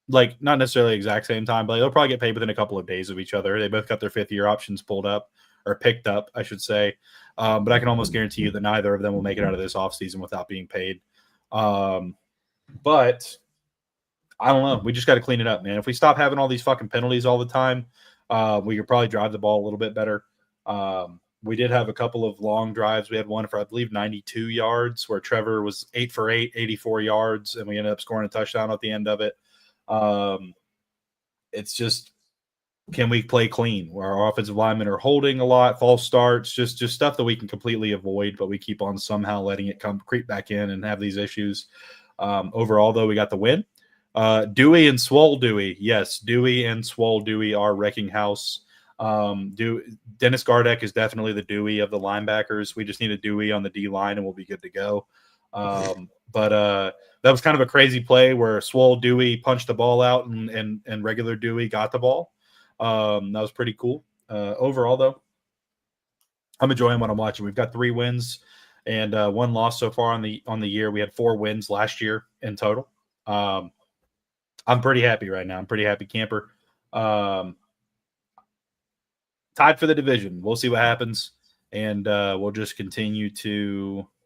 Not necessarily exact same time, but they'll probably get paid within a couple of days of each other. They both got their fifth-year options pulled up or picked up, I should say. But I can almost guarantee you that neither of them will make it out of this offseason without being paid. But I don't know. We just got to clean it up, man. If we stop having all these fucking penalties all the time, we could probably drive the ball a little bit better. We did have a couple of long drives. We had one for, I believe, 92 yards where Trevor was 8 for 8, 84 yards, and we ended up scoring a touchdown at the end of it. It's just, can we play clean? Where our offensive linemen are holding a lot, false starts, just stuff that we can completely avoid, but we keep on somehow letting it creep back in and have these issues. Overall, though, we got the win. Dewey and Swole Dewey. Yes, Dewey and Swole Dewey are wrecking house. Dennis Gardeck is definitely the Dewey of the linebackers. We just need a Dewey on the D line and we'll be good to go. But that was kind of a crazy play where Swole Dewey punched the ball out and regular Dewey got the ball. That was pretty cool. Overall, though, I'm enjoying what I'm watching. We've got 3 wins and 1 loss so far on the year. We had 4 wins last year in total. I'm pretty happy right now. I'm pretty happy camper. Tied for the division. We'll see what happens. And we'll just continue to –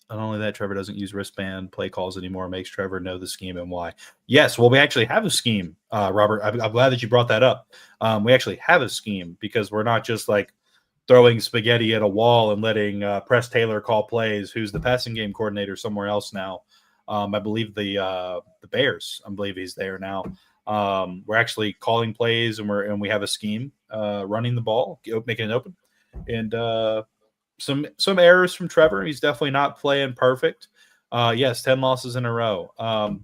not only that, Trevor doesn't use wristband play calls anymore, makes Trevor know the scheme and why. Yes, well, we actually have a scheme, Robert. I'm glad that you brought that up. We actually have a scheme because we're not just like throwing spaghetti at a wall and letting Press Taylor call plays, who's the passing game coordinator somewhere else now. I believe the Bears. I believe he's there now. We're actually calling plays and we have a scheme running the ball, making it open, and some errors from Trevor. He's definitely not playing perfect. Yes, 10 losses in a row.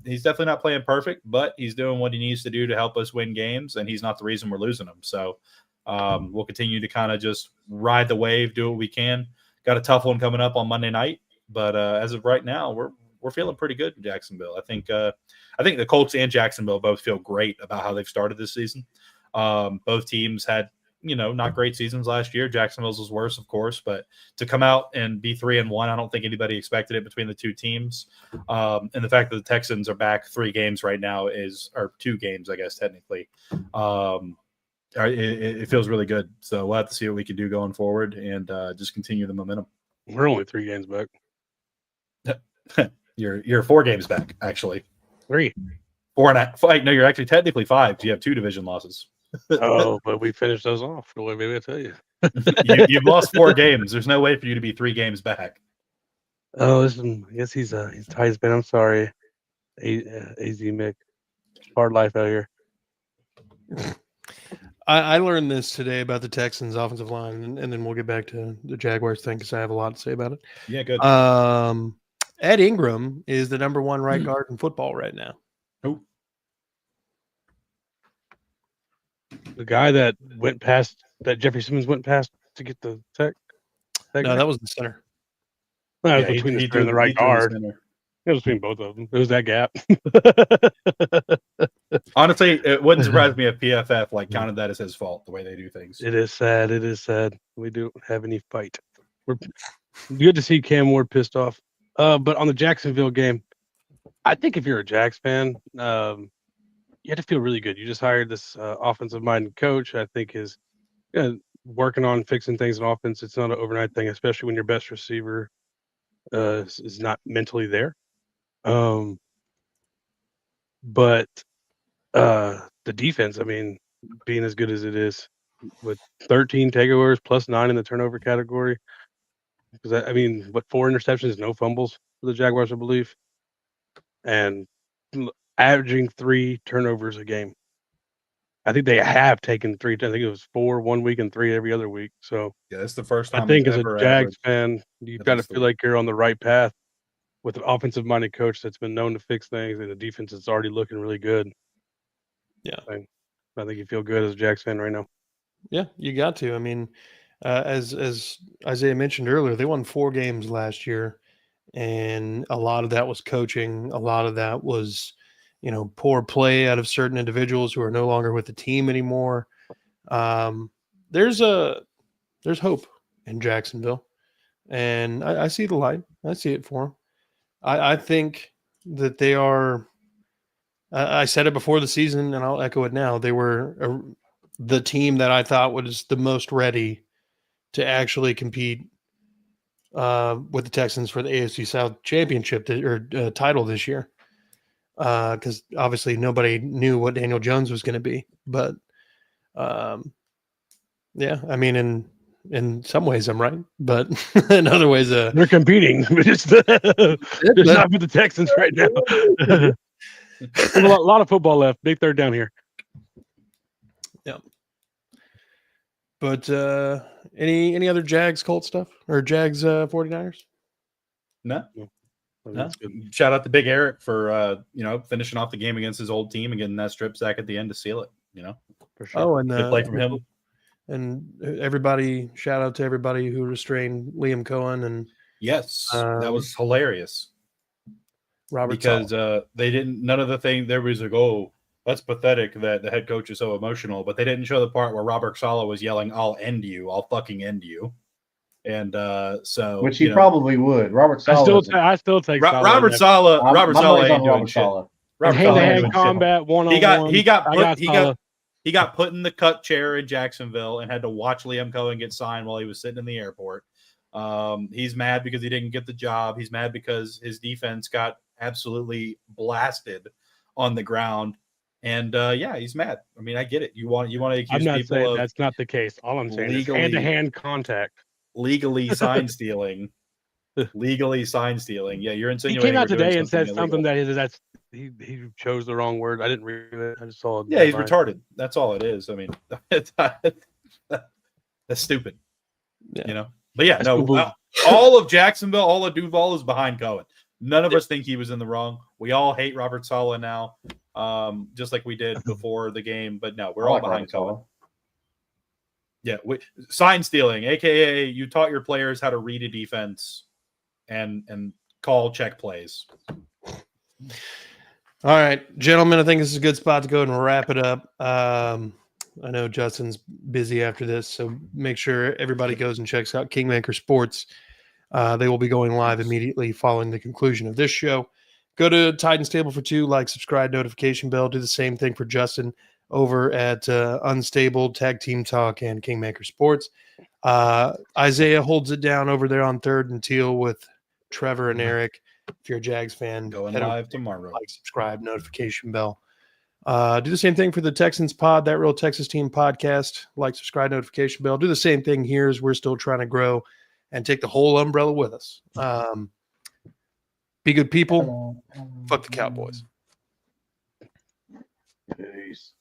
He's definitely not playing perfect, but he's doing what he needs to do to help us win games, and he's not the reason we're losing them. So we'll continue to kind of just ride the wave, do what we can. Got a tough one coming up on Monday night, but as of right now, we're feeling pretty good in Jacksonville. I think the Colts and Jacksonville both feel great about how they've started this season. Both teams had, not great seasons last year. Jacksonville's was worse, of course, but to come out and be 3-1, I don't think anybody expected it between the two teams. And the fact that the Texans are back 3 games right now or 2 games, I guess, technically. It feels really good. So we'll have to see what we can do going forward and just continue the momentum. We're only 3 games back. You're 4 games back, actually. 3. 4.5. No, you're actually technically 5. You have 2 division losses. Oh, but we finished those off. Maybe I tell you. You've lost 4 games. There's no way for you to be 3 games back. Oh, listen, I guess he's tight man. I'm sorry, AZ Mick. Hard life out here. I learned this today about the Texans offensive line, and then we'll get back to the Jaguars thing because I have a lot to say about it. Yeah, good. Ed Ingram is the number 1 right guard in football right now. Who? The guy that Jeffrey Simmons went past to get the tech. No, that was the center. No, it was between the center and the right guard. It was between both of them. It was that gap. Honestly, it wouldn't surprise me if PFF counted that as his fault, the way they do things. It is sad. It is sad. We don't have any fight. We're good to see Cam Ward pissed off. But on the Jacksonville game, I think if you're a Jags fan, you have to feel really good. You just hired this offensive-minded coach. I think is working on fixing things in offense. It's not an overnight thing, especially when your best receiver is not mentally there. But the defense, being as good as it is with 13 takeovers plus 9 in the turnover category. Because 4 interceptions, no fumbles for the Jaguars, I believe, and averaging 3 turnovers a game. I think they have taken 3. I think it was 4 1 week and 3 every other week. So yeah, that's the first time. I think as a Jags fan, you've got to feel like you're on the right path with an offensive-minded coach that's been known to fix things, and the defense is already looking really good. Yeah, I think you feel good as a Jags fan right now. Yeah, you got to. As Isaiah mentioned earlier, they won 4 games last year, and a lot of that was coaching. A lot of that was, poor play out of certain individuals who are no longer with the team anymore. There's hope in Jacksonville, and I see the light. I see it for them. I think that they are. I said it before the season, and I'll echo it now. They were the team that I thought was the most ready to actually compete with the Texans for the AFC South championship title this year. Because obviously nobody knew what Daniel Jones was going to be. But, and in some ways I'm right, but in other ways, They're competing, but just not with the Texans right now. There's a lot of football left. Big third down here. But any other Jags Colt stuff or Jags 49ers? No. No. That's good. Shout out to Big Eric for finishing off the game against his old team and getting that strip sack at the end to seal it. For sure. Oh, and Good play from him. And everybody, shout out to everybody who restrained Liam Cohen and Yes, that was hilarious. Robert Because Saleh. they didn't. None of the thing there was like, oh, that's pathetic that the head coach is so emotional, but they didn't show the part where Robert Saleh was yelling, "I'll end you, I'll fucking end you," and so Which he probably would. Robert Saleh. I still take Saleh. Robert Saleh. Robert Saleh ain't doing shit. Robert Saleh ain't Hand-to-hand doing shit. combat, one-on-one. He got put in the cut chair in Jacksonville and had to watch Liam Cohen get signed while he was sitting in the airport. He's mad because he didn't get the job. He's mad because his defense got absolutely blasted on the ground. And he's mad. I mean, I get it. You want to accuse I'm not people saying of that's not the case. All I'm saying is legally- hand-to-hand contact. legally sign stealing. Legally sign stealing. Yeah, you're He insinuating came out we're doing today and said illegal. something that he chose the wrong word. I didn't read it. I just saw. Yeah, he's retarded. That's all it is. I mean, that's stupid. Yeah. But yeah, no. All of Jacksonville, all of Duval is behind Cohen. None of us think he was in the wrong. We all hate Robert Saleh now, just like we did before the game. But no, we're all behind Cohen. Yeah, sign stealing, aka you taught your players how to read a defense and call check plays. All right, gentlemen, I think this is a good spot to go and wrap it up. I know Justin's busy after this, so make sure everybody goes and checks out Kingmaker Sports. They will be going live immediately following the conclusion of this show. Go to Titans Table for Two, like, subscribe, notification bell. Do the same thing for Justin over at Unstable, Tag Team Talk, and Kingmaker Sports. Isaiah holds it down over there on Third and Teal with Trevor and Eric. If you're a Jags fan, Going head over live tomorrow. like, subscribe, notification bell. Do the same thing for the Texans pod, That Real Texas Team podcast. Like, subscribe, notification bell. Do the same thing here as we're still trying to grow and take the whole umbrella with us. Be good people. Fuck the Cowboys. Peace.